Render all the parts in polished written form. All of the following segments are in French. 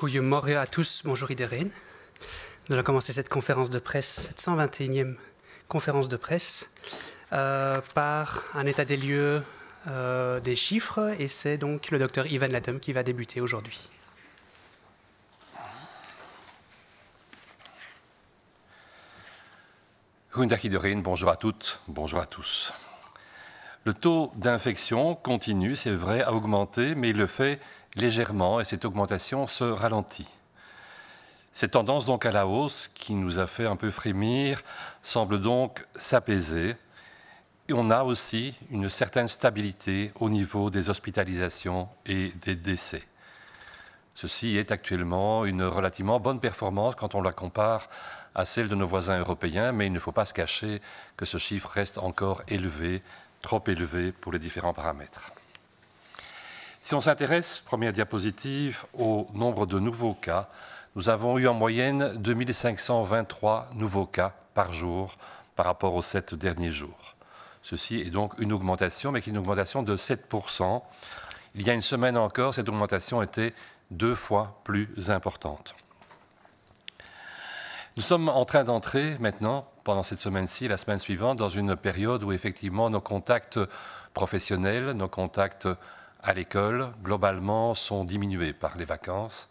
Goedemorgen à tous, bonjour iedereen. Nous allons commencer cette conférence de presse, cette 121e conférence de presse, par un état des lieux des chiffres, et c'est donc le docteur Ivan Latham qui va débuter aujourd'hui. Goedendag iedereen, bonjour à toutes, bonjour à tous. Le taux d'infection continue, c'est vrai, à augmenter, mais il le fait légèrement et cette augmentation se ralentit. Cette tendance donc à la hausse qui nous a fait un peu frémir semble donc s'apaiser. Et on a aussi une certaine stabilité au niveau des hospitalisations et des décès. Ceci est actuellement une relativement bonne performance quand on la compare à celle de nos voisins européens, mais il ne faut pas se cacher que ce chiffre reste encore élevé, trop élevé pour les différents paramètres. Si on s'intéresse, première diapositive, au nombre de nouveaux cas, nous avons eu en moyenne 2523 nouveaux cas par jour par rapport aux 7 derniers jours. Ceci est donc une augmentation, mais qui est une augmentation de 7%. Il y a une semaine encore, cette augmentation était 2 fois plus importante. Nous sommes en train d'entrer maintenant, pendant cette semaine-ci et la semaine suivante, dans une période où effectivement nos contacts professionnels, nos contacts à l'école, globalement, sont diminués par les vacances.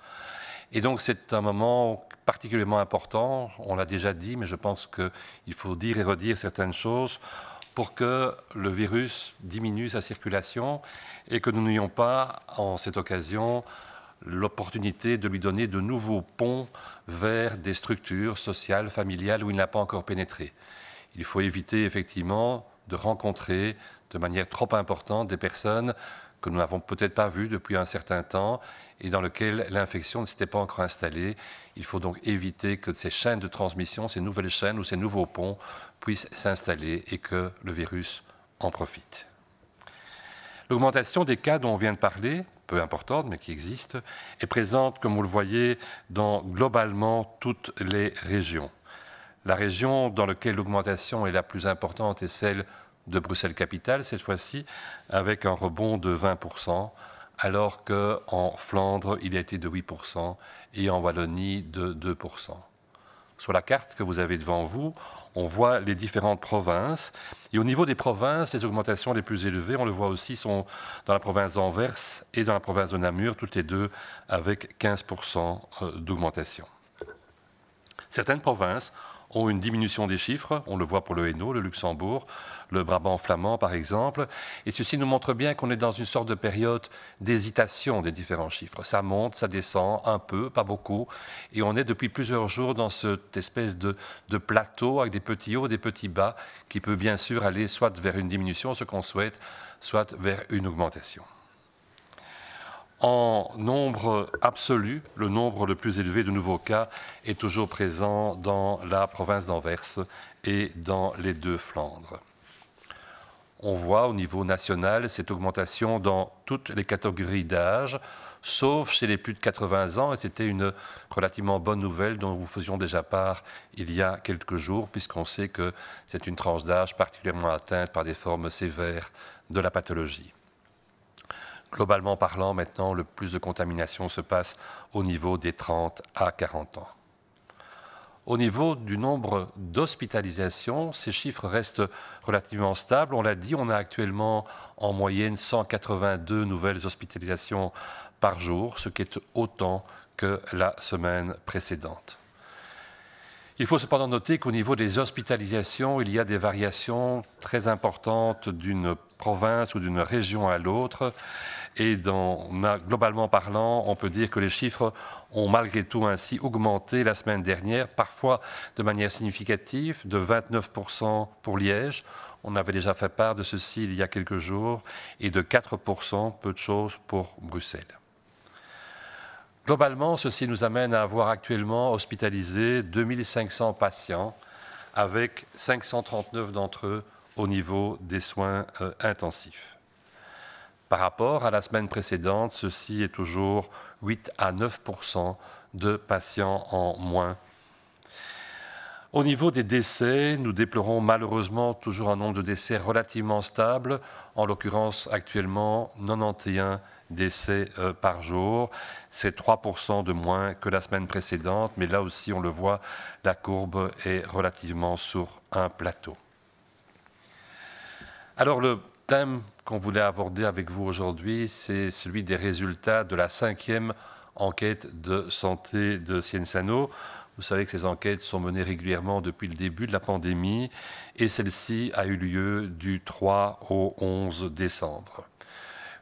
Et donc c'est un moment particulièrement important, on l'a déjà dit, mais je pense qu'il faut dire et redire certaines choses pour que le virus diminue sa circulation et que nous n'ayons pas, en cette occasion, l'opportunité de lui donner de nouveaux ponts vers des structures sociales, familiales où il n'a pas encore pénétré. Il faut éviter effectivement de rencontrer de manière trop importante des personnes que nous n'avons peut-être pas vues depuis un certain temps et dans lesquelles l'infection ne s'était pas encore installée. Il faut donc éviter que ces chaînes de transmission, ces nouvelles chaînes ou ces nouveaux ponts puissent s'installer et que le virus en profite. L'augmentation des cas dont on vient de parler, peu importante mais qui existe, est présente, comme vous le voyez, dans globalement toutes les régions. La région dans laquelle l'augmentation est la plus importante est celle de Bruxelles-Capitale, cette fois-ci, avec un rebond de 20%, alors qu'en Flandre, il a été de 8% et en Wallonie de 2%. Sur la carte que vous avez devant vous, on voit les différentes provinces. Et au niveau des provinces, les augmentations les plus élevées, on le voit aussi, sont dans la province d'Anvers et dans la province de Namur, toutes les deux avec 15% d'augmentation. Certaines provinces ont une diminution des chiffres, on le voit pour le Hainaut, le Luxembourg, le Brabant flamand par exemple, et ceci nous montre bien qu'on est dans une sorte de période d'hésitation des différents chiffres. Ça monte, ça descend un peu, pas beaucoup, et on est depuis plusieurs jours dans cette espèce de plateau avec des petits hauts, des petits bas, qui peut bien sûr aller soit vers une diminution, ce qu'on souhaite, soit vers une augmentation. En nombre absolu, le nombre le plus élevé de nouveaux cas est toujours présent dans la province d'Anvers et dans les deux Flandres. On voit au niveau national cette augmentation dans toutes les catégories d'âge, sauf chez les plus de 80 ans, et c'était une relativement bonne nouvelle dont nous faisions déjà part il y a quelques jours, puisqu'on sait que c'est une tranche d'âge particulièrement atteinte par des formes sévères de la pathologie. Globalement parlant, maintenant, le plus de contamination se passe au niveau des 30 à 40 ans. Au niveau du nombre d'hospitalisations, ces chiffres restent relativement stables. On l'a dit, on a actuellement en moyenne 182 nouvelles hospitalisations par jour, ce qui est autant que la semaine précédente. Il faut cependant noter qu'au niveau des hospitalisations, il y a des variations très importantes d'une province ou d'une région à l'autre. Et globalement parlant, on peut dire que les chiffres ont malgré tout ainsi augmenté la semaine dernière, parfois de manière significative, de 29% pour Liège. On avait déjà fait part de ceci il y a quelques jours, et de 4%, peu de choses, pour Bruxelles. Globalement, ceci nous amène à avoir actuellement hospitalisé 2500 patients, avec 539 d'entre eux au niveau des soins intensifs. Par rapport à la semaine précédente, ceci est toujours 8 à 9% de patients en moins. Au niveau des décès, nous déplorons malheureusement toujours un nombre de décès relativement stable, en l'occurrence actuellement 91 décès par jour. C'est 3% de moins que la semaine précédente, mais là aussi, on le voit, la courbe est relativement sur un plateau. Alors, le thème qu'on voulait aborder avec vous aujourd'hui, c'est celui des résultats de la 5e enquête de santé de Cienzano. Vous savez que ces enquêtes sont menées régulièrement depuis le début de la pandémie et celle-ci a eu lieu du 3 au 11 décembre.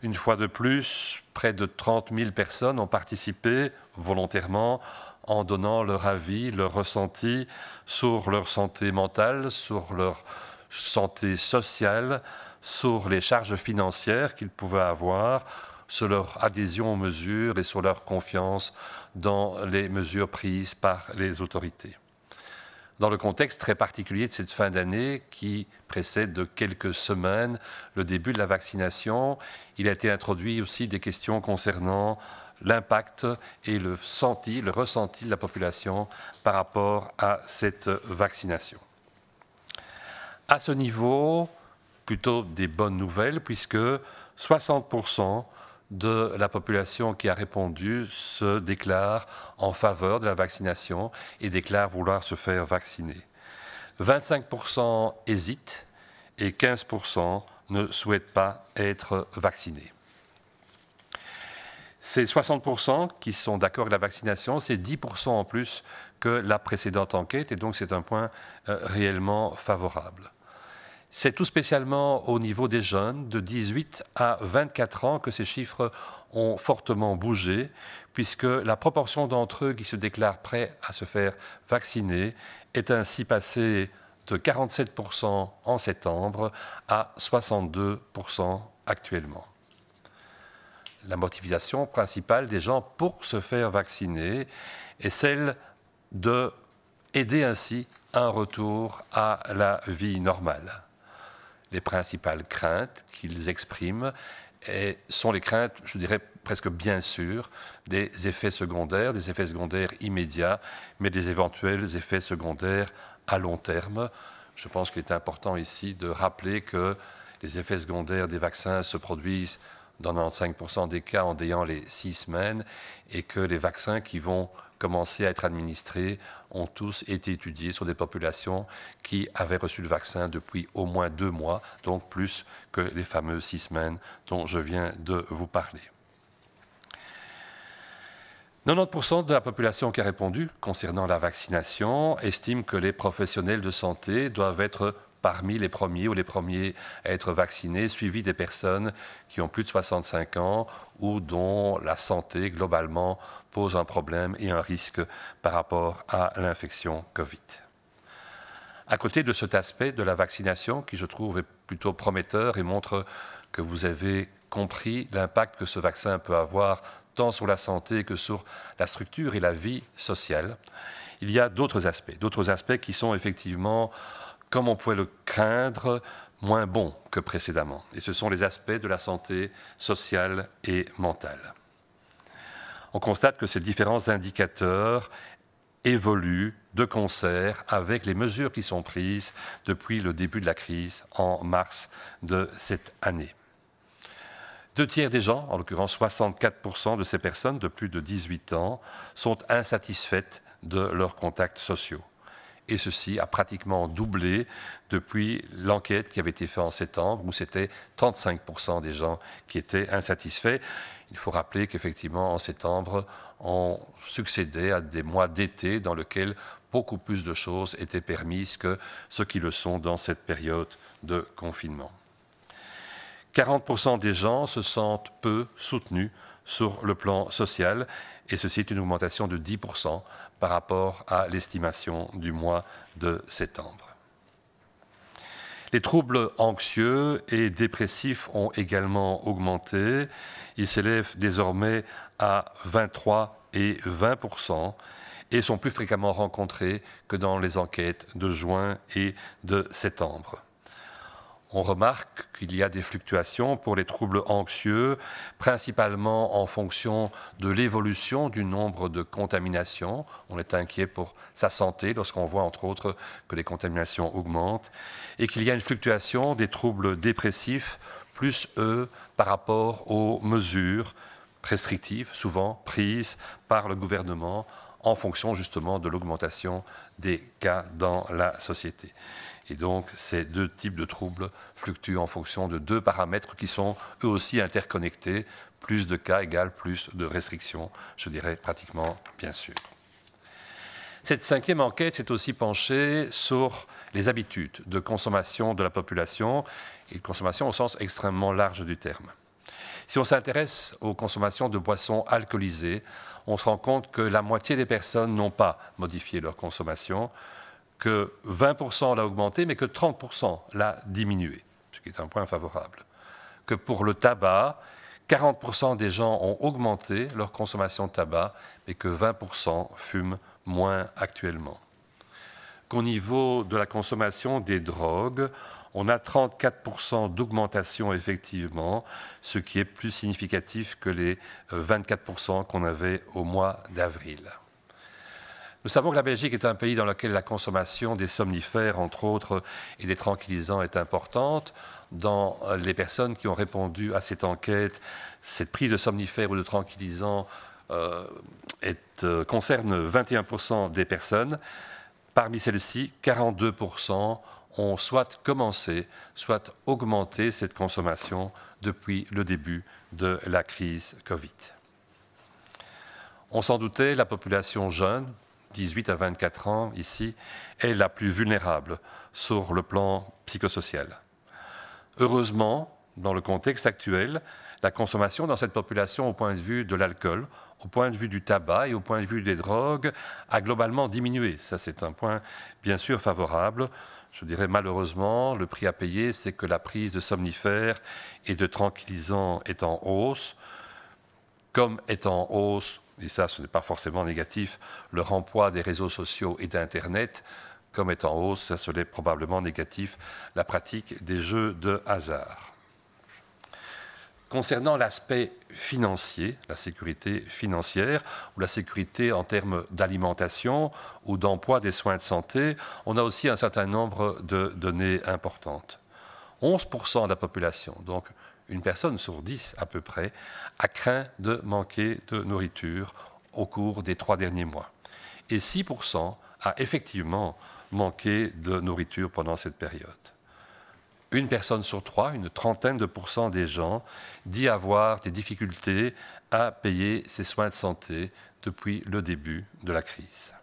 Une fois de plus, près de 30 000 personnes ont participé volontairement en donnant leur avis, leur ressenti sur leur santé mentale, sur leur santé sociale, sur les charges financières qu'ils pouvaient avoir, sur leur adhésion aux mesures et sur leur confiance dans les mesures prises par les autorités. Dans le contexte très particulier de cette fin d'année qui précède de quelques semaines le début de la vaccination, il a été introduit aussi des questions concernant l'impact et le ressenti de la population par rapport à cette vaccination. À ce niveau, plutôt des bonnes nouvelles puisque 60% de la population qui a répondu se déclare en faveur de la vaccination et déclare vouloir se faire vacciner. 25% hésitent et 15% ne souhaitent pas être vaccinés. Ces 60% qui sont d'accord avec la vaccination, c'est 10% en plus que la précédente enquête et donc c'est un point réellement favorable. C'est tout spécialement au niveau des jeunes de 18 à 24 ans que ces chiffres ont fortement bougé, puisque la proportion d'entre eux qui se déclarent prêts à se faire vacciner est ainsi passée de 47% en septembre à 62% actuellement. La motivation principale des gens pour se faire vacciner est celle d'aider ainsi un retour à la vie normale. Les principales craintes qu'ils expriment sont les craintes, je dirais presque bien sûr, des effets secondaires immédiats, mais des éventuels effets secondaires à long terme. Je pense qu'il est important ici de rappeler que les effets secondaires des vaccins se produisent dans 95% des cas en ayant les 6 semaines et que les vaccins qui vont commencer à être administrés ont tous été étudiés sur des populations qui avaient reçu le vaccin depuis au moins 2 mois, donc plus que les fameuses 6 semaines dont je viens de vous parler. 90% de la population qui a répondu concernant la vaccination estime que les professionnels de santé doivent être parmi les premiers ou les premiers à être vaccinés, suivis des personnes qui ont plus de 65 ans ou dont la santé globalement pose un problème et un risque par rapport à l'infection Covid. À côté de cet aspect de la vaccination qui je trouve est plutôt prometteur et montre que vous avez compris l'impact que ce vaccin peut avoir tant sur la santé que sur la structure et la vie sociale, il y a d'autres aspects qui sont effectivement, comme on pouvait le craindre, moins bons que précédemment. Et ce sont les aspects de la santé sociale et mentale. On constate que ces différents indicateurs évoluent de concert avec les mesures qui sont prises depuis le début de la crise en mars de cette année. 2 tiers des gens, en l'occurrence 64% de ces personnes de plus de 18 ans, sont insatisfaites de leurs contacts sociaux. Et ceci a pratiquement doublé depuis l'enquête qui avait été faite en septembre, où c'était 35% des gens qui étaient insatisfaits. Il faut rappeler qu'effectivement, en septembre, on succédait à des mois d'été dans lesquels beaucoup plus de choses étaient permises que ce qui le sont dans cette période de confinement. 40% des gens se sentent peu soutenus sur le plan social, et ceci est une augmentation de 10% par rapport à l'estimation du mois de septembre. Les troubles anxieux et dépressifs ont également augmenté. Ils s'élèvent désormais à 23 et 20% et sont plus fréquemment rencontrés que dans les enquêtes de juin et de septembre. On remarque qu'il y a des fluctuations pour les troubles anxieux, principalement en fonction de l'évolution du nombre de contaminations. On est inquiet pour sa santé lorsqu'on voit, entre autres, que les contaminations augmentent. Et qu'il y a une fluctuation des troubles dépressifs, plus eux par rapport aux mesures restrictives, souvent prises par le gouvernement en fonction justement de l'augmentation des cas dans la société. Et donc, ces deux types de troubles fluctuent en fonction de deux paramètres qui sont eux aussi interconnectés. Plus de cas égale plus de restrictions, je dirais pratiquement bien sûr. Cette cinquième enquête s'est aussi penchée sur les habitudes de consommation de la population, et de consommation au sens extrêmement large du terme. Si on s'intéresse aux consommations de boissons alcoolisées, on se rend compte que la moitié des personnes n'ont pas modifié leur consommation, que 20% l'a augmenté, mais que 30% l'a diminué, ce qui est un point favorable. Que pour le tabac, 40% des gens ont augmenté leur consommation de tabac, mais que 20% fument moins actuellement. Qu'au niveau de la consommation des drogues, on a 34% d'augmentation effectivement, ce qui est plus significatif que les 24% qu'on avait au mois d'avril. Nous savons que la Belgique est un pays dans lequel la consommation des somnifères, entre autres, et des tranquillisants est importante. Dans les personnes qui ont répondu à cette enquête, cette prise de somnifères ou de tranquillisants concerne 21% des personnes. Parmi celles-ci, 42% ont soit commencé, soit augmenté cette consommation depuis le début de la crise Covid. On s'en doutait, la population jeune, 18 à 24 ans ici, est la plus vulnérable sur le plan psychosocial. Heureusement, dans le contexte actuel, la consommation dans cette population au point de vue de l'alcool, au point de vue du tabac et au point de vue des drogues a globalement diminué. Ça, c'est un point bien sûr favorable. Je dirais malheureusement, le prix à payer, c'est que la prise de somnifères et de tranquillisants est en hausse. Comme est en hausse, et ça ce n'est pas forcément négatif, le remploi des réseaux sociaux et d'Internet, comme est en hausse, ça ce n'est probablement négatif, la pratique des jeux de hasard. Concernant l'aspect financier, la sécurité financière, ou la sécurité en termes d'alimentation ou d'emploi des soins de santé, on a aussi un certain nombre de données importantes. 11% de la population, donc une personne sur 10 à peu près, a craint de manquer de nourriture au cours des 3 derniers mois. Et 6% a effectivement manqué de nourriture pendant cette période. Une personne sur 3, une trentaine de % des gens, dit avoir des difficultés à payer ses soins de santé depuis le début de la crise.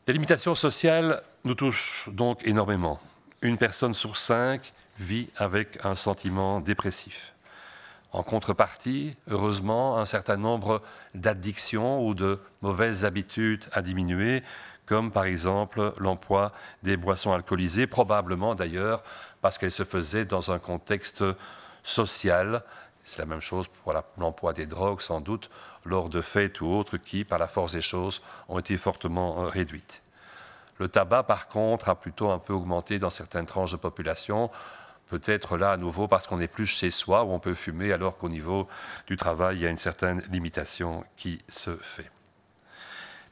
Les limitations sociales nous touchent donc énormément. Une personne sur 5 vit avec un sentiment dépressif. En contrepartie, heureusement, un certain nombre d'addictions ou de mauvaises habitudes a diminué, comme par exemple l'emploi des boissons alcoolisées, probablement d'ailleurs parce qu'elles se faisaient dans un contexte social. C'est la même chose pour l'emploi des drogues, sans doute, lors de fêtes ou autres qui, par la force des choses, ont été fortement réduites. Le tabac, par contre, a plutôt un peu augmenté dans certaines tranches de population, peut-être là à nouveau parce qu'on est plus chez soi où on peut fumer alors qu'au niveau du travail, il y a une certaine limitation qui se fait.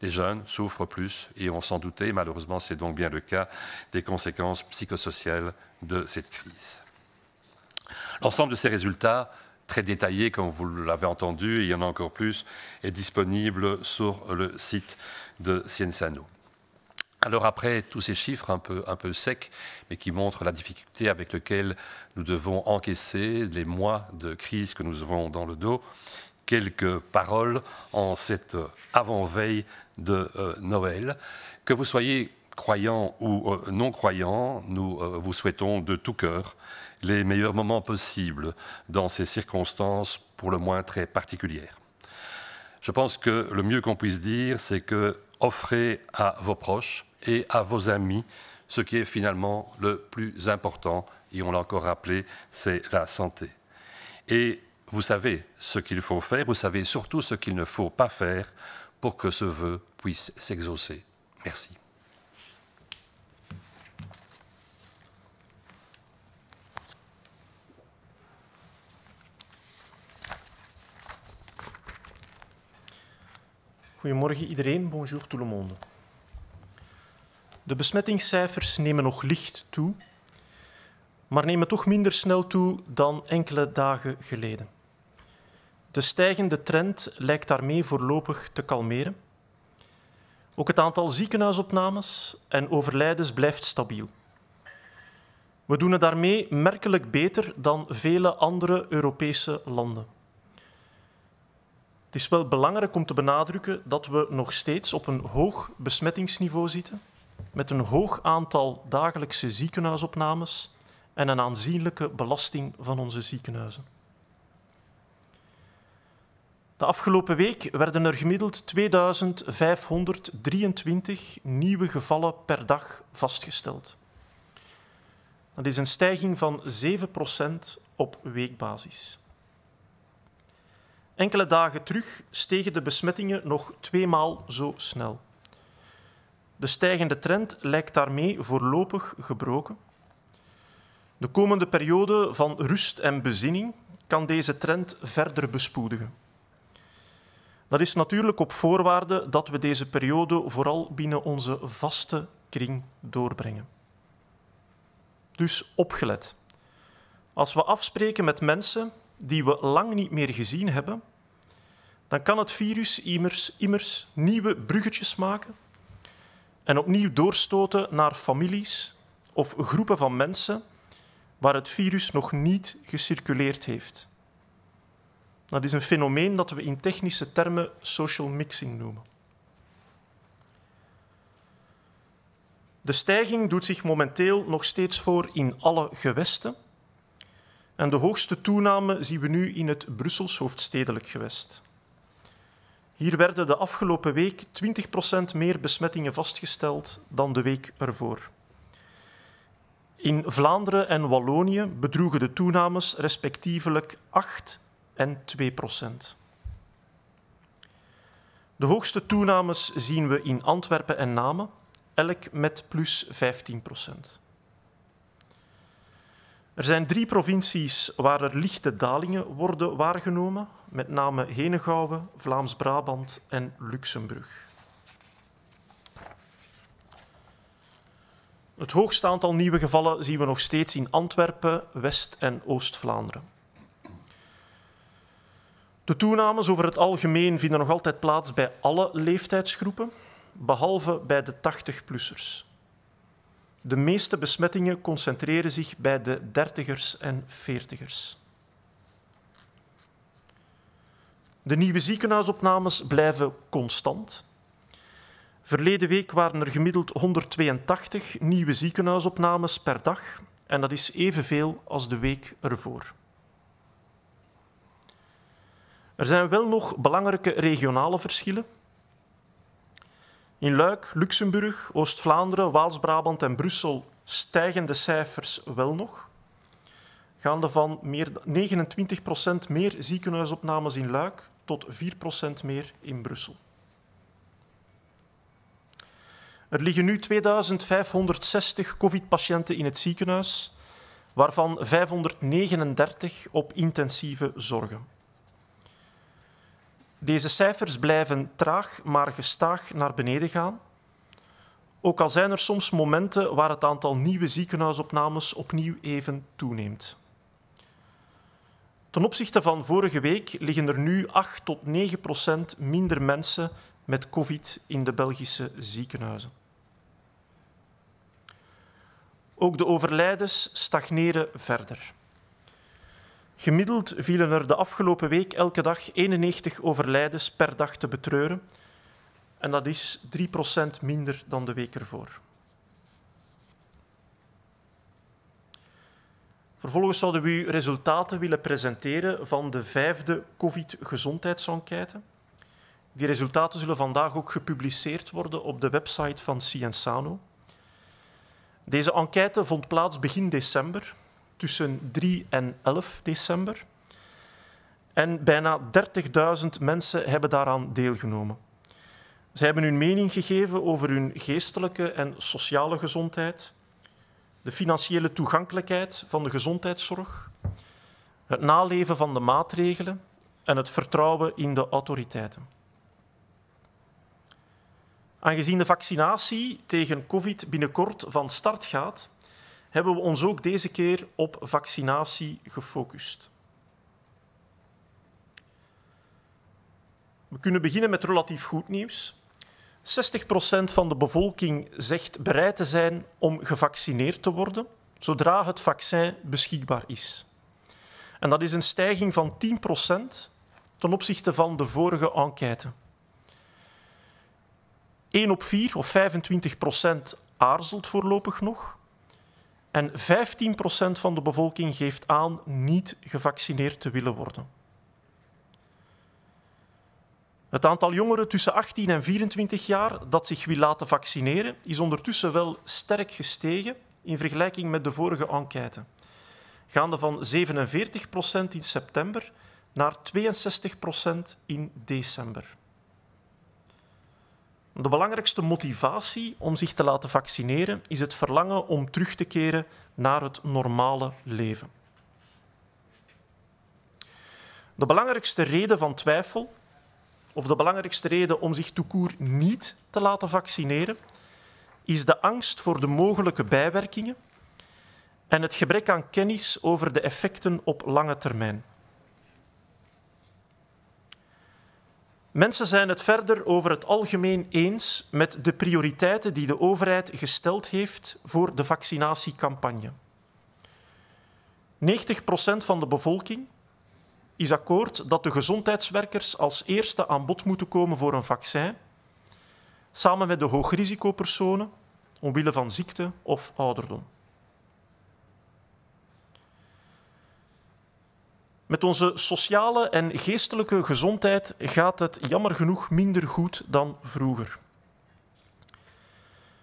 Les jeunes souffrent plus et on s'en doutait, malheureusement c'est donc bien le cas, des conséquences psychosociales de cette crise. L'ensemble de ces résultats, très détaillés comme vous l'avez entendu, et il y en a encore plus, est disponible sur le site de Sciensano. Alors après tous ces chiffres un peu secs, mais qui montrent la difficulté avec laquelle nous devons encaisser les mois de crise que nous avons dans le dos, quelques paroles en cette avant-veille de Noël. Que vous soyez croyants ou non croyants, nous vous souhaitons de tout cœur les meilleurs moments possibles dans ces circonstances pour le moins très particulières. Je pense que le mieux qu'on puisse dire, c'est que offrez à vos proches et à vos amis ce qui est finalement le plus important, et on l'a encore rappelé, c'est la santé. Et vous savez ce qu'il faut faire, vous savez surtout ce qu'il ne faut pas faire pour que ce vœu puisse s'exaucer. Merci. Goedemorgen iedereen, bonjour tout le monde. De besmettingscijfers nemen nog licht toe. maar nemen toch minder snel toe dan enkele dagen geleden. De stijgende trend lijkt daarmee voorlopig te kalmeren. Ook het aantal ziekenhuisopnames en overlijdens blijft stabiel. We doen het daarmee merkelijk beter dan vele andere Europese landen. Het is wel belangrijk om te benadrukken dat we nog steeds op een hoog besmettingsniveau zitten, met een hoog aantal dagelijkse ziekenhuisopnames en een aanzienlijke belasting van onze ziekenhuizen. De afgelopen week werden er gemiddeld 2523 nieuwe gevallen per dag vastgesteld. Dat is een stijging van 7% op weekbasis. Enkele dagen terug stegen de besmettingen nog 2 maal zo snel. De stijgende trend lijkt daarmee voorlopig gebroken. De komende periode van rust en bezinning kan deze trend verder bespoedigen. Dat is natuurlijk op voorwaarde dat we deze periode vooral binnen onze vaste kring doorbrengen. Dus opgelet. Als we afspreken met mensen die we lang niet meer gezien hebben, dan kan het virus immers nieuwe bruggetjes maken en opnieuw doorstoten naar families of groepen van mensen waar het virus nog niet gecirculeerd heeft. Dat is een fenomeen dat we in technische termen social mixing noemen. De stijging doet zich momenteel nog steeds voor in alle gewesten. En de hoogste toename zien we nu in het Brussels hoofdstedelijk gewest. Hier werden de afgelopen week 20% meer besmettingen vastgesteld dan de week ervoor. In Vlaanderen en Wallonië bedroegen de toenames respectievelijk 8% en 2%. De hoogste toenames zien we in Antwerpen en Namen, elk met plus 15%. Er zijn 3 provincies waar er lichte dalingen worden waargenomen, met name Henegouwen, Vlaams-Brabant en Luxemburg. Het hoogste aantal nieuwe gevallen zien we nog steeds in Antwerpen, West- en Oost-Vlaanderen. De toenames over het algemeen vinden nog altijd plaats bij alle leeftijdsgroepen, behalve bij de 80-plussers. De meeste besmettingen concentreren zich bij de 30ers en 40ers. De nieuwe ziekenhuisopnames blijven constant. Verleden week waren er gemiddeld 182 nieuwe ziekenhuisopnames per dag en dat is evenveel als de week ervoor. Er zijn wel nog belangrijke regionale verschillen. In Luik, Luxemburg, Oost-Vlaanderen, Waals-Brabant en Brussel stijgen de cijfers wel nog, gaande van 29% meer ziekenhuisopnames in Luik tot 4% meer in Brussel. Er liggen nu 2560 COVID-patiënten in het ziekenhuis, waarvan 539 op intensieve zorgen. Deze cijfers blijven traag, maar gestaag naar beneden gaan. Ook al zijn er soms momenten waar het aantal nieuwe ziekenhuisopnames opnieuw even toeneemt. Ten opzichte van vorige week liggen er nu 8 tot 9% minder mensen met COVID in de Belgische ziekenhuizen. Ook de overlijdens stagneren verder. Gemiddeld vielen er de afgelopen week elke dag 91 overlijdens per dag te betreuren. En dat is 3% minder dan de week ervoor. Vervolgens zouden we u resultaten willen presenteren van de 5e COVID-gezondheidsenquête. Die resultaten zullen vandaag ook gepubliceerd worden op de website van Sciensano. Deze enquête vond plaats begin december, tussen 3 en 11 december. En bijna 30.000 mensen hebben daaraan deelgenomen. Zij hebben hun mening gegeven over hun geestelijke en sociale gezondheid, de financiële toegankelijkheid van de gezondheidszorg, het naleven van de maatregelen en het vertrouwen in de autoriteiten. Aangezien de vaccinatie tegen COVID binnenkort van start gaat, hebben we ons ook deze keer op vaccinatie gefocust. We kunnen beginnen met relatief goed nieuws. 60% van de bevolking zegt bereid te zijn om gevaccineerd te worden, zodra het vaccin beschikbaar is. En dat is een stijging van 10% ten opzichte van de vorige enquête. 1 op 4, of 25%, aarzelt voorlopig nog. En 15% van de bevolking geeft aan niet gevaccineerd te willen worden. Het aantal jongeren tussen 18 en 24 jaar dat zich wil laten vaccineren is ondertussen wel sterk gestegen in vergelijking met de vorige enquête. Gaande van 47% in september naar 62% in december. De belangrijkste motivatie om zich te laten vaccineren is het verlangen om terug te keren naar het normale leven. De belangrijkste reden van twijfel, of de belangrijkste reden om zich tout court niet te laten vaccineren, is de angst voor de mogelijke bijwerkingen en het gebrek aan kennis over de effecten op lange termijn. Mensen zijn het verder over het algemeen eens met de prioriteiten die de overheid gesteld heeft voor de vaccinatiecampagne. 90% van de bevolking is akkoord dat de gezondheidswerkers als eerste aan bod moeten komen voor een vaccin, samen met de hoogrisicopersonen, omwille van ziekte of ouderdom. Met onze sociale en geestelijke gezondheid gaat het jammer genoeg minder goed dan vroeger.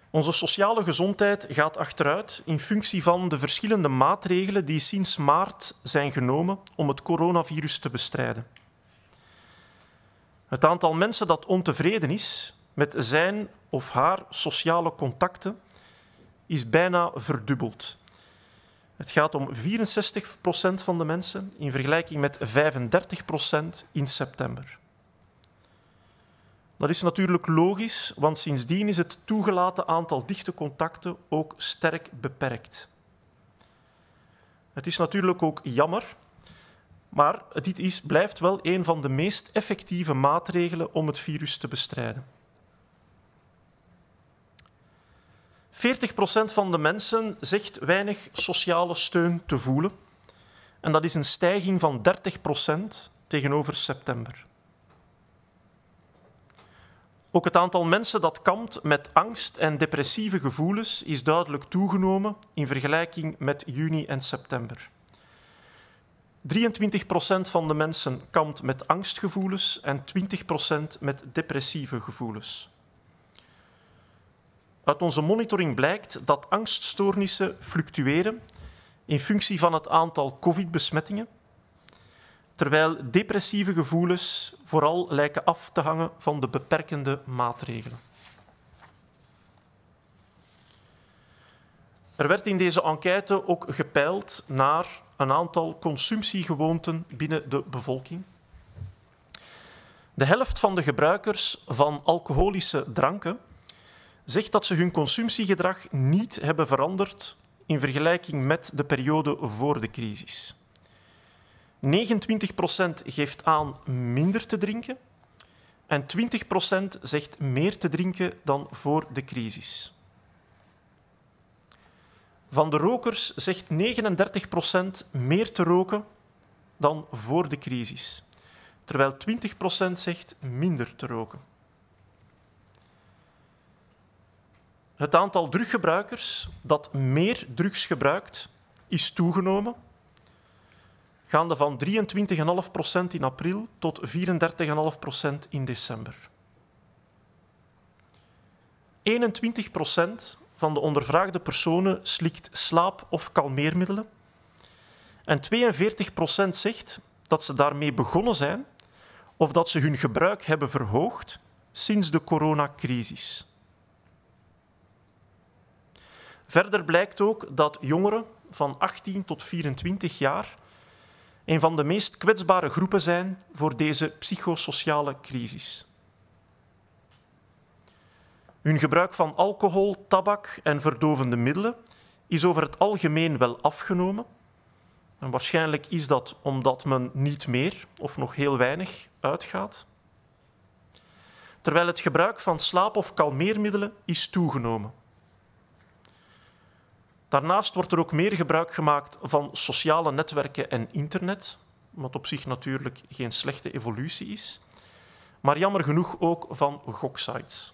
Onze sociale gezondheid gaat achteruit in functie van de verschillende maatregelen die sinds maart zijn genomen om het coronavirus te bestrijden. Het aantal mensen dat ontevreden is met zijn of haar sociale contacten is bijna verdubbeld. Het gaat om 64% van de mensen in vergelijking met 35% in september. Dat is natuurlijk logisch, want sindsdien is het toegelaten aantal dichte contacten ook sterk beperkt. Het is natuurlijk ook jammer, maar dit blijft wel een van de meest effectieve maatregelen om het virus te bestrijden. 40% van de mensen zegt weinig sociale steun te voelen. En dat is een stijging van 30% tegenover september. Ook het aantal mensen dat kampt met angst en depressieve gevoelens is duidelijk toegenomen in vergelijking met juni en september. 23% van de mensen kampt met angstgevoelens en 20% met depressieve gevoelens. Uit onze monitoring blijkt dat angststoornissen fluctueren in functie van het aantal COVID-besmettingen, terwijl depressieve gevoelens vooral lijken af te hangen van de beperkende maatregelen. Er werd in deze enquête ook gepeild naar een aantal consumptiegewoonten binnen de bevolking. De helft van de gebruikers van alcoholische dranken zegt dat ze hun consumptiegedrag niet hebben veranderd in vergelijking met de periode voor de crisis. 29% geeft aan minder te drinken en 20% zegt meer te drinken dan voor de crisis. Van de rokers zegt 39% meer te roken dan voor de crisis, terwijl 20% zegt minder te roken. Het aantal druggebruikers dat meer drugs gebruikt is toegenomen, gaande van 23,5% in april tot 34,5% in december. 21% van de ondervraagde personen slikt slaap- of kalmeermiddelen en 42% zegt dat ze daarmee begonnen zijn of dat ze hun gebruik hebben verhoogd sinds de coronacrisis. Verder blijkt ook dat jongeren van 18 tot 24 jaar een van de meest kwetsbare groepen zijn voor deze psychosociale crisis. Hun gebruik van alcohol, tabak en verdovende middelen is over het algemeen wel afgenomen. En waarschijnlijk is dat omdat men niet meer of nog heel weinig uitgaat. Terwijl het gebruik van slaap- of kalmeermiddelen is toegenomen. Daarnaast wordt er ook meer gebruik gemaakt van sociale netwerken en internet, wat op zich natuurlijk geen slechte evolutie is, maar jammer genoeg ook van goksites.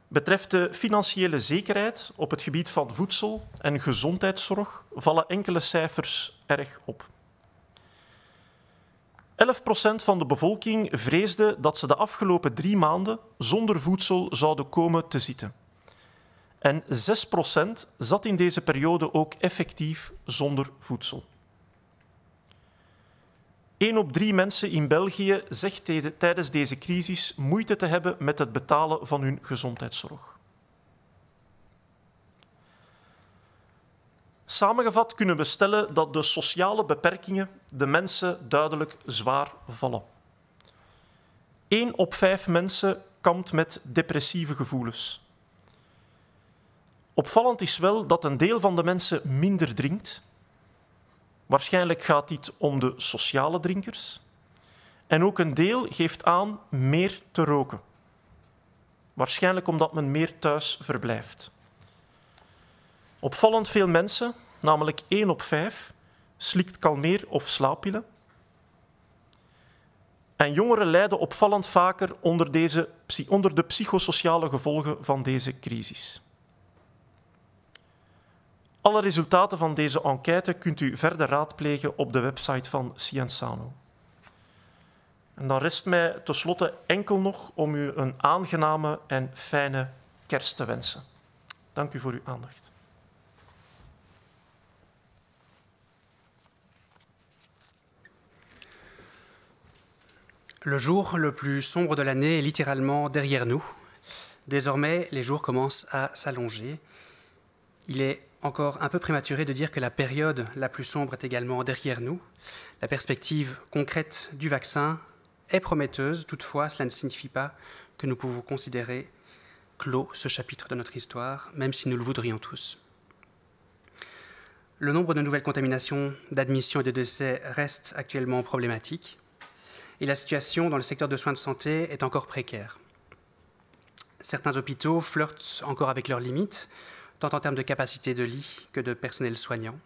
Betreft de financiële zekerheid op het gebied van voedsel en gezondheidszorg vallen enkele cijfers erg op. 11% van de bevolking vreesde dat ze de afgelopen 3 maanden zonder voedsel zouden komen te zitten. En 6% zat in deze periode ook effectief zonder voedsel. 1 op 3 mensen in België zegt tijdens deze crisis moeite te hebben met het betalen van hun gezondheidszorg. Samengevat kunnen we stellen dat de sociale beperkingen de mensen duidelijk zwaar vallen. 1 op 5 mensen kampt met depressieve gevoelens. Opvallend is wel dat een deel van de mensen minder drinkt. Waarschijnlijk gaat dit om de sociale drinkers. En ook een deel geeft aan meer te roken. Waarschijnlijk omdat men meer thuis verblijft. Opvallend veel mensen, namelijk 1 op 5, slikt kalmeer- of slaappillen. En jongeren lijden opvallend vaker onder de psychosociale gevolgen van deze crisis. Alle resultaten van deze enquête kunt u verder raadplegen op de website van Sciensano. En dan rest mij tenslotte enkel nog om u een aangename en fijne kerst te wensen. Dank u voor uw aandacht. Le jour le plus sombre de l'année est littéralement derrière nous. Désormais, les jours commencent à s'allonger. Il est encore un peu prématuré de dire que la période la plus sombre est également derrière nous. La perspective concrète du vaccin est prometteuse. Toutefois, cela ne signifie pas que nous pouvons considérer clos ce chapitre de notre histoire, même si nous le voudrions tous. Le nombre de nouvelles contaminations, d'admissions et de décès reste actuellement problématique. Et la situation dans le secteur de soins de santé est encore précaire. Certains hôpitaux flirtent encore avec leurs limites, tant en termes de capacité de lit que de personnel soignant.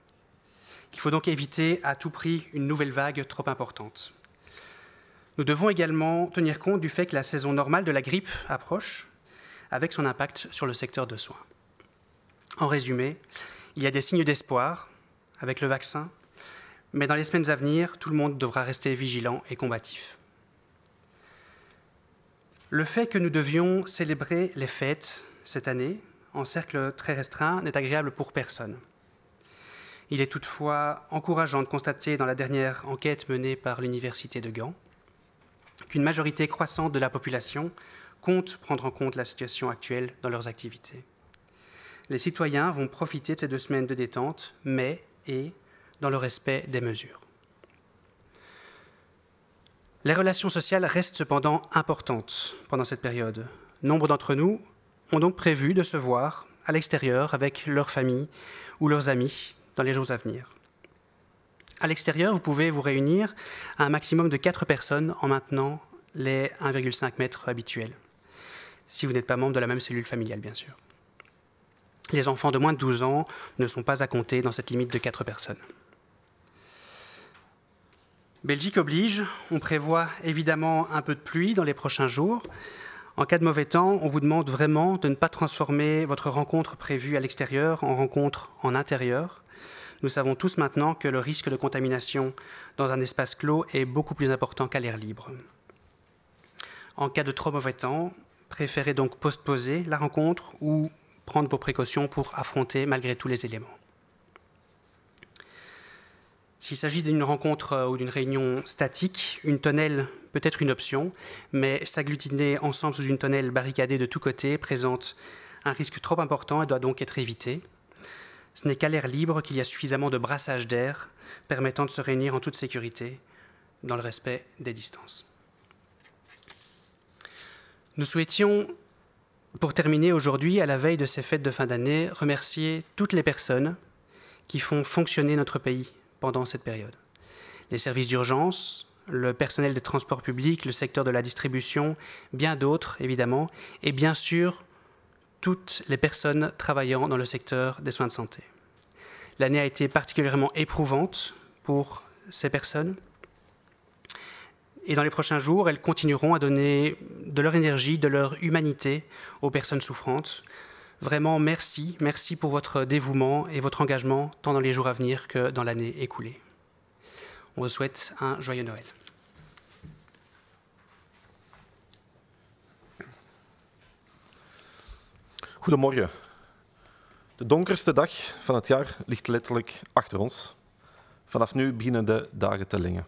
Il faut donc éviter à tout prix une nouvelle vague trop importante. Nous devons également tenir compte du fait que la saison normale de la grippe approche, avec son impact sur le secteur de soins. En résumé, il y a des signes d'espoir avec le vaccin, mais dans les semaines à venir, tout le monde devra rester vigilant et combatif. Le fait que nous devions célébrer les fêtes cette année, en cercle très restreint, n'est agréable pour personne. Il est toutefois encourageant de constater dans la dernière enquête menée par l'Université de Gand qu'une majorité croissante de la population compte prendre en compte la situation actuelle dans leurs activités. Les citoyens vont profiter de ces 2 semaines de détente, mais dans le respect des mesures. Les relations sociales restent cependant importantes pendant cette période. Nombre d'entre nous ont donc prévu de se voir à l'extérieur avec leur famille ou leurs amis dans les jours à venir. À l'extérieur, vous pouvez vous réunir à un maximum de 4 personnes en maintenant les 1,5 mètres habituels, si vous n'êtes pas membre de la même cellule familiale, bien sûr. Les enfants de moins de 12 ans ne sont pas à compter dans cette limite de 4 personnes. Belgique oblige, on prévoit évidemment un peu de pluie dans les prochains jours. En cas de mauvais temps, on vous demande vraiment de ne pas transformer votre rencontre prévue à l'extérieur en rencontre en intérieur. Nous savons tous maintenant que le risque de contamination dans un espace clos est beaucoup plus important qu'à l'air libre. En cas de trop mauvais temps, préférez donc postposer la rencontre ou prendre vos précautions pour affronter malgré tous les éléments. S'il s'agit d'une rencontre ou d'une réunion statique, une tonnelle peut être une option, mais s'agglutiner ensemble sous une tonnelle barricadée de tous côtés présente un risque trop important et doit donc être évité. Ce n'est qu'à l'air libre qu'il y a suffisamment de brassage d'air permettant de se réunir en toute sécurité dans le respect des distances. Nous souhaitions pour terminer aujourd'hui, à la veille de ces fêtes de fin d'année, remercier toutes les personnes qui font fonctionner notre pays pendant cette période. Les services d'urgence, le personnel des transports publics, le secteur de la distribution, bien d'autres évidemment, et bien sûr toutes les personnes travaillant dans le secteur des soins de santé. L'année a été particulièrement éprouvante pour ces personnes. Et dans les prochains jours, elles continueront à donner de leur énergie, de leur humanité aux personnes souffrantes. Vraiment, merci. Merci pour votre dévouement et votre engagement, tant dans les jours à venir que dans l'année écoulée. On vous souhaite un joyeux Noël. Goedemorgen. De donkerste dag van het jaar ligt letterlijk achter ons. Vanaf nu beginnen de dagen te lengen.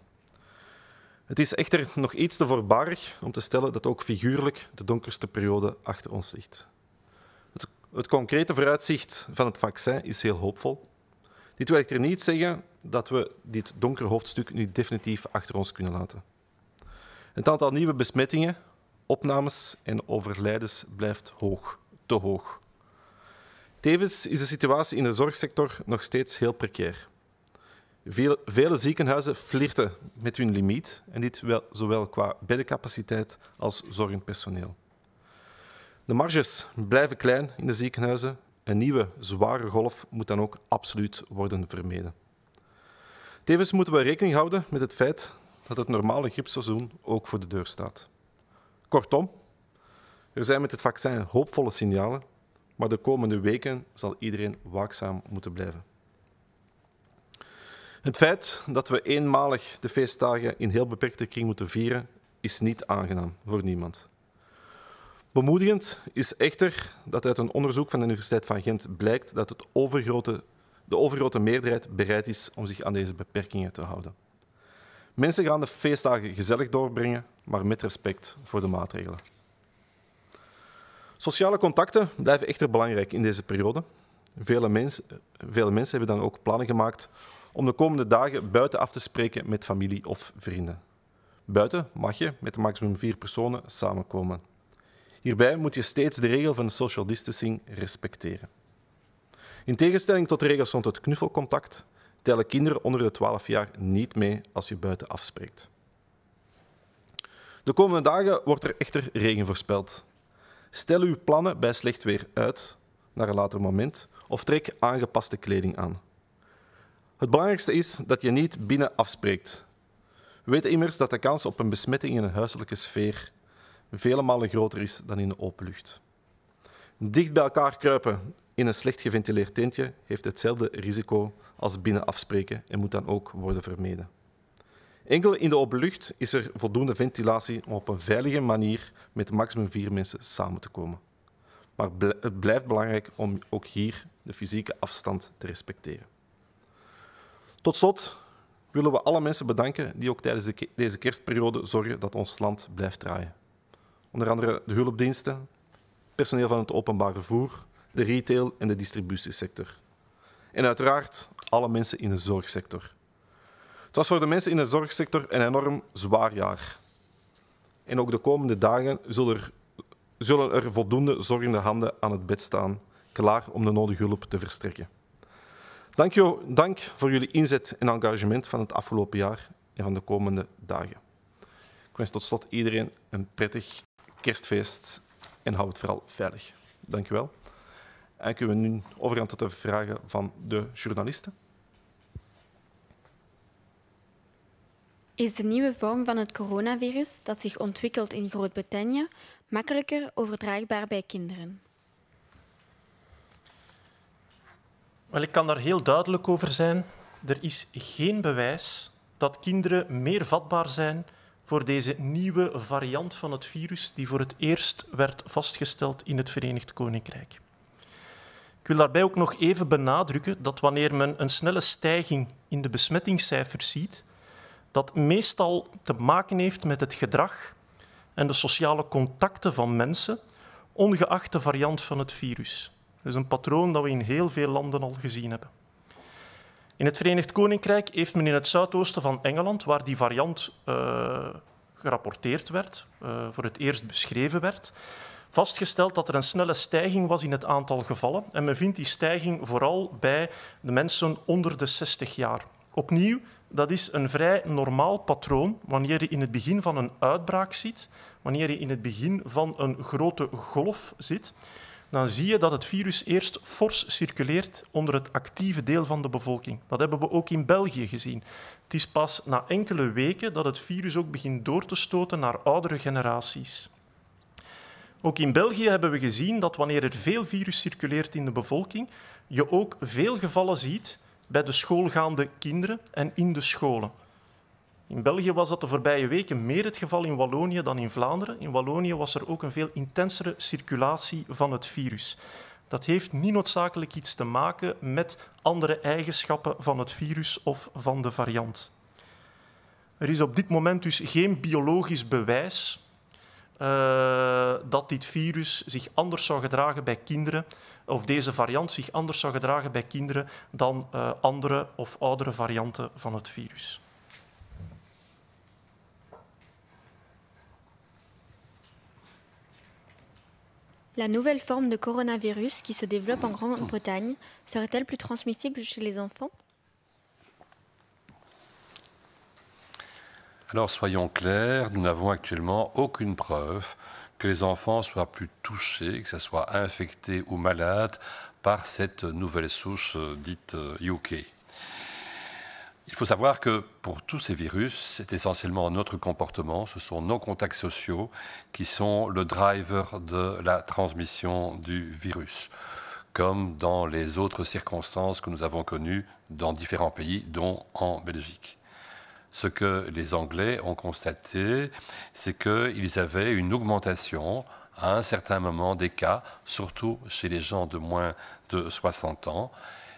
Het is echter nog iets te voorbarig om te stellen dat ook figuurlijk de donkerste periode achter ons ligt. Het concrete vooruitzicht van het vaccin is heel hoopvol. Dit wil echter niet zeggen dat we dit donkere hoofdstuk nu definitief achter ons kunnen laten. Het aantal nieuwe besmettingen, opnames en overlijdens blijft hoog, te hoog. Tevens is de situatie in de zorgsector nog steeds heel precair. Vele ziekenhuizen flirten met hun limiet, en dit zowel qua beddencapaciteit als zorgpersoneel. De marges blijven klein in de ziekenhuizen. Een nieuwe, zware golf moet dan ook absoluut worden vermeden. Tevens moeten we rekening houden met het feit dat het normale griepseizoen ook voor de deur staat. Kortom, er zijn met het vaccin hoopvolle signalen, maar de komende weken zal iedereen waakzaam moeten blijven. Het feit dat we eenmalig de feestdagen in heel beperkte kring moeten vieren, is niet aangenaam voor niemand. Bemoedigend is echter dat uit een onderzoek van de Universiteit van Gent blijkt dat de overgrote meerderheid bereid is om zich aan deze beperkingen te houden. Mensen gaan de feestdagen gezellig doorbrengen, maar met respect voor de maatregelen. Sociale contacten blijven echter belangrijk in deze periode. Vele mensen hebben dan ook plannen gemaakt om de komende dagen buiten af te spreken met familie of vrienden. Buiten mag je met maximum 4 personen samenkomen. Hierbij moet je steeds de regel van de social distancing respecteren. In tegenstelling tot de regels rond het knuffelcontact tellen kinderen onder de 12 jaar niet mee als je buiten afspreekt. De komende dagen wordt er echter regen voorspeld. Stel uw plannen bij slecht weer uit naar een later moment of trek aangepaste kleding aan. Het belangrijkste is dat je niet binnen afspreekt. We weten immers dat de kans op een besmetting in een huiselijke sfeer vele malen groter is dan in de open lucht. Dicht bij elkaar kruipen in een slecht geventileerd tentje heeft hetzelfde risico als binnen afspreken en moet dan ook worden vermeden. Enkel in de open lucht is er voldoende ventilatie om op een veilige manier met maximum 4 mensen samen te komen. Maar het blijft belangrijk om ook hier de fysieke afstand te respecteren. Tot slot willen we alle mensen bedanken die ook tijdens deze kerstperiode zorgen dat ons land blijft draaien. Onder andere de hulpdiensten, personeel van het openbaar vervoer, de retail en de distributiesector. En uiteraard alle mensen in de zorgsector. Het was voor de mensen in de zorgsector een enorm zwaar jaar. En ook de komende dagen zullen er voldoende zorgende handen aan het bed staan, klaar om de nodige hulp te verstrekken. Dank voor jullie inzet en engagement van het afgelopen jaar en van de komende dagen. Ik wens tot slot iedereen een prettig kerstfeest en hou het vooral veilig. Dank u wel. En kunnen we nu overgaan tot de vragen van de journalisten. Is de nieuwe vorm van het coronavirus dat zich ontwikkelt in Groot-Brittannië makkelijker overdraagbaar bij kinderen? Wel, ik kan daar heel duidelijk over zijn. Er is geen bewijs dat kinderen meer vatbaar zijn voor deze nieuwe variant van het virus die voor het eerst werd vastgesteld in het Verenigd Koninkrijk. Ik wil daarbij ook nog even benadrukken dat wanneer men een snelle stijging in de besmettingscijfers ziet, dat meestal te maken heeft met het gedrag en de sociale contacten van mensen, ongeacht de variant van het virus. Dat is een patroon dat we in heel veel landen al gezien hebben. In het Verenigd Koninkrijk heeft men in het zuidoosten van Engeland, waar die variant gerapporteerd werd, voor het eerst beschreven werd, vastgesteld dat er een snelle stijging was in het aantal gevallen. En men vindt die stijging vooral bij de mensen onder de 60 jaar. Opnieuw, dat is een vrij normaal patroon wanneer je in het begin van een uitbraak zit, wanneer je in het begin van een grote golf zit. Dan zie je dat het virus eerst fors circuleert onder het actieve deel van de bevolking. Dat hebben we ook in België gezien. Het is pas na enkele weken dat het virus ook begint door te stoten naar oudere generaties. Ook in België hebben we gezien dat wanneer er veel virus circuleert in de bevolking, je ook veel gevallen ziet bij de schoolgaande kinderen en in de scholen. In België was dat de voorbije weken meer het geval in Wallonië dan in Vlaanderen. In Wallonië was er ook een veel intensere circulatie van het virus. Dat heeft niet noodzakelijk iets te maken met andere eigenschappen van het virus of van de variant. Er is op dit moment dus geen biologisch bewijs dat dit virus zich anders zou gedragen bij kinderen, of deze variant zich anders zou gedragen bij kinderen dan andere of oudere varianten van het virus. La nouvelle forme de coronavirus qui se développe en Grande-Bretagne serait-elle plus transmissible chez les enfants? Alors soyons clairs, nous n'avons actuellement aucune preuve que les enfants soient plus touchés, que ce soit infectés ou malades par cette nouvelle souche dite UK. Il faut savoir que pour tous ces virus, c'est essentiellement notre comportement, ce sont nos contacts sociaux qui sont le driver de la transmission du virus, comme dans les autres circonstances que nous avons connues dans différents pays, dont en Belgique. Ce que les Anglais ont constaté, c'est qu'ils avaient une augmentation à un certain moment des cas, surtout chez les gens de moins de 60 ans.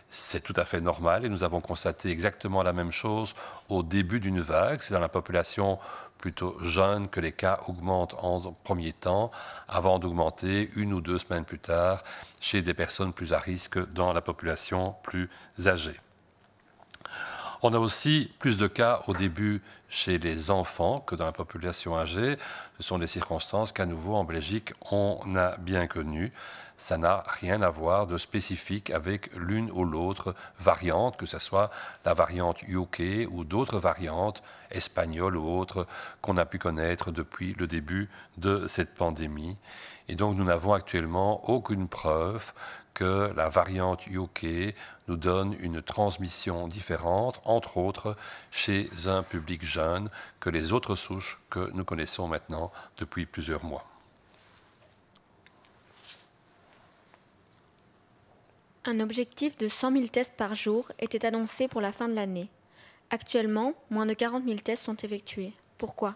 C'est tout à fait normal et nous avons constaté exactement la même chose au début d'une vague. C'est dans la population plutôt jeune que les cas augmentent en premier temps, avant d'augmenter 1 ou 2 semaines plus tard chez des personnes plus à risque dans la population plus âgée. On a aussi plus de cas au début chez les enfants que dans la population âgée. Ce sont des circonstances qu'à nouveau en Belgique on a bien connues. Ça n'a rien à voir de spécifique avec l'une ou l'autre variante, que ce soit la variante UK ou d'autres variantes espagnoles ou autres qu'on a pu connaître depuis le début de cette pandémie. Et donc nous n'avons actuellement aucune preuve que la variante UK nous donne une transmission différente, entre autres chez un public jeune, que les autres souches que nous connaissons maintenant depuis plusieurs mois. Un objectif de 100 000 tests par jour était annoncé pour la fin de l'année. Actuellement, moins de 40 000 tests sont effectués. Pourquoi?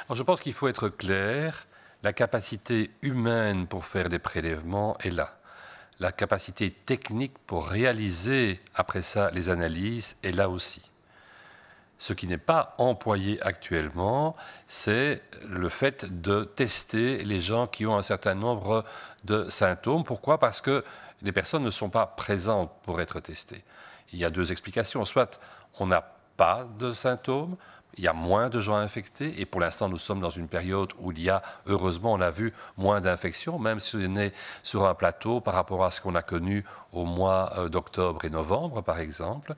Alors, je pense qu'il faut être clair. La capacité humaine pour faire des prélèvements est là. La capacité technique pour réaliser après ça les analyses est là aussi. Ce qui n'est pas employé actuellement, c'est le fait de tester les gens qui ont un certain nombre de symptômes. Pourquoi? Parce que les personnes ne sont pas présentes pour être testées. Il y a 2 explications. Soit on n'a pas de symptômes, il y a moins de gens infectés et pour l'instant nous sommes dans une période où il y a, heureusement on l'a vu, moins d'infections, même si on est sur un plateau par rapport à ce qu'on a connu au mois d'octobre et novembre par exemple.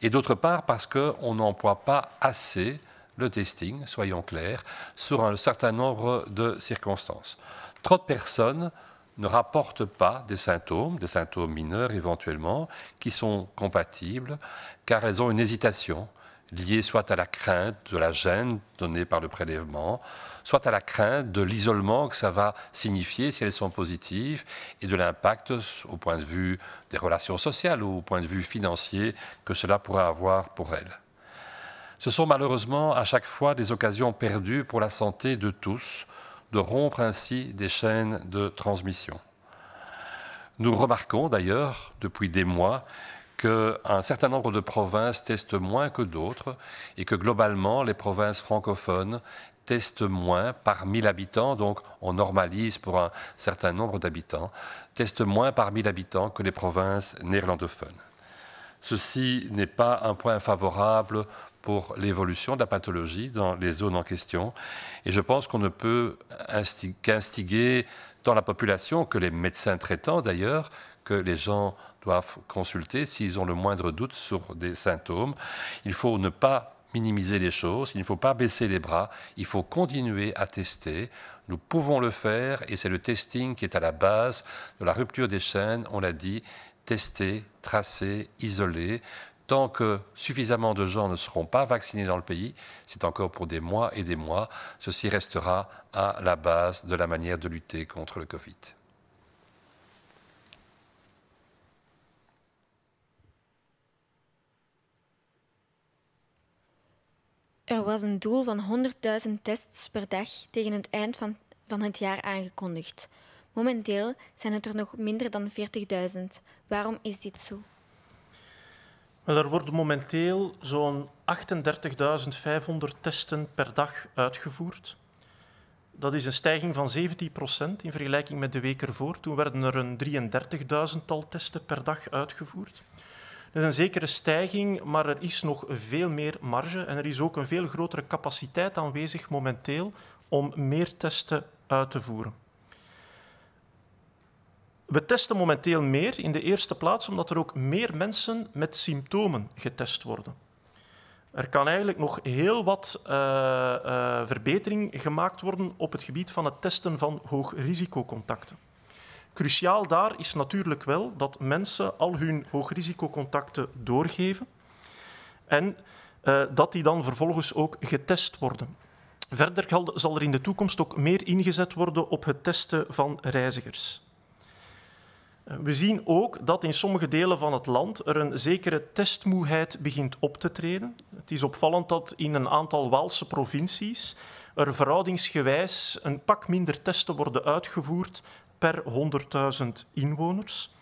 Et d'autre part parce qu'on n'emploie pas assez le testing, soyons clairs, sur un certain nombre de circonstances. Trop de personnes ne rapportent pas des symptômes mineurs éventuellement, qui sont compatibles car elles ont une hésitation liée soit à la crainte de la gêne donnée par le prélèvement, soit à la crainte de l'isolement que ça va signifier si elles sont positives et de l'impact au point de vue des relations sociales ou au point de vue financier que cela pourrait avoir pour elles. Ce sont malheureusement à chaque fois des occasions perdues pour la santé de tous, de rompre ainsi des chaînes de transmission. Nous remarquons d'ailleurs depuis des mois qu'un certain nombre de provinces testent moins que d'autres et que globalement les provinces francophones testent moins par 1000 habitants, donc on normalise pour un certain nombre d'habitants, testent moins par 1000 habitants que les provinces néerlandophones. Ceci n'est pas un point favorable pour l'évolution de la pathologie dans les zones en question. Et je pense qu'on ne peut qu'instiguer dans la population, que les médecins traitants d'ailleurs, que les gens doivent consulter s'ils ont le moindre doute sur des symptômes. Il faut ne pas minimiser les choses, il ne faut pas baisser les bras, il faut continuer à tester. Nous pouvons le faire et c'est le testing qui est à la base de la rupture des chaînes, on l'a dit, tester, tracer, isoler. Tant que suffisamment de gens ne seront pas vaccinés dans le pays, c'est encore pour des mois et des mois, ceci restera à la base de la manière de lutter contre le Covid. Er was een doel van 100.000 tests per dag tegen het eind van het jaar aangekondigd. Momenteel zijn het er nog minder dan 40.000. Waarom is dit zo? Wel, er worden momenteel zo'n 38.500 testen per dag uitgevoerd. Dat is een stijging van 17% in vergelijking met de week ervoor. Toen werden er een 33.000-tal testen per dag uitgevoerd. Dat is een zekere stijging, maar er is nog veel meer marge en er is ook een veel grotere capaciteit aanwezig momenteel om meer testen uit te voeren. We testen momenteel meer in de eerste plaats omdat er ook meer mensen met symptomen getest worden. Er kan eigenlijk nog heel wat verbetering gemaakt worden op het gebied van het testen van hoogrisicocontacten. Cruciaal daar is natuurlijk wel dat mensen al hun hoogrisicocontacten doorgeven en dat die dan vervolgens ook getest worden. Verder zal er in de toekomst ook meer ingezet worden op het testen van reizigers. We zien ook dat in sommige delen van het land er een zekere testmoeheid begint op te treden. Het is opvallend dat in een aantal Waalse provincies er verhoudingsgewijs een pak minder testen worden uitgevoerd per 100.000 inwoners.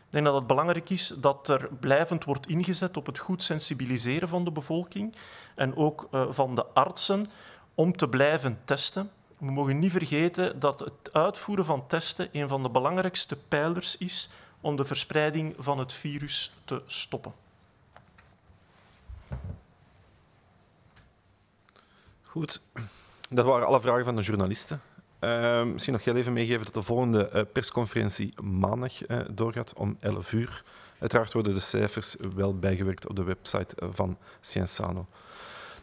Ik denk dat het belangrijk is dat er blijvend wordt ingezet op het goed sensibiliseren van de bevolking en ook van de artsen om te blijven testen. We mogen niet vergeten dat het uitvoeren van testen een van de belangrijkste pijlers is om de verspreiding van het virus te stoppen. Goed, dat waren alle vragen van de journalisten. Misschien nog heel even meegeven dat de volgende persconferentie maandag doorgaat om 11 uur. Uiteraard worden de cijfers wel bijgewerkt op de website van Sciensano.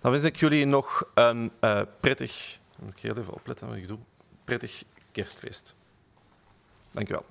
Dan wens ik jullie nog een prettig... Moet ik heel even opletten wat ik doe. Prettig kerstfeest. Dank u wel.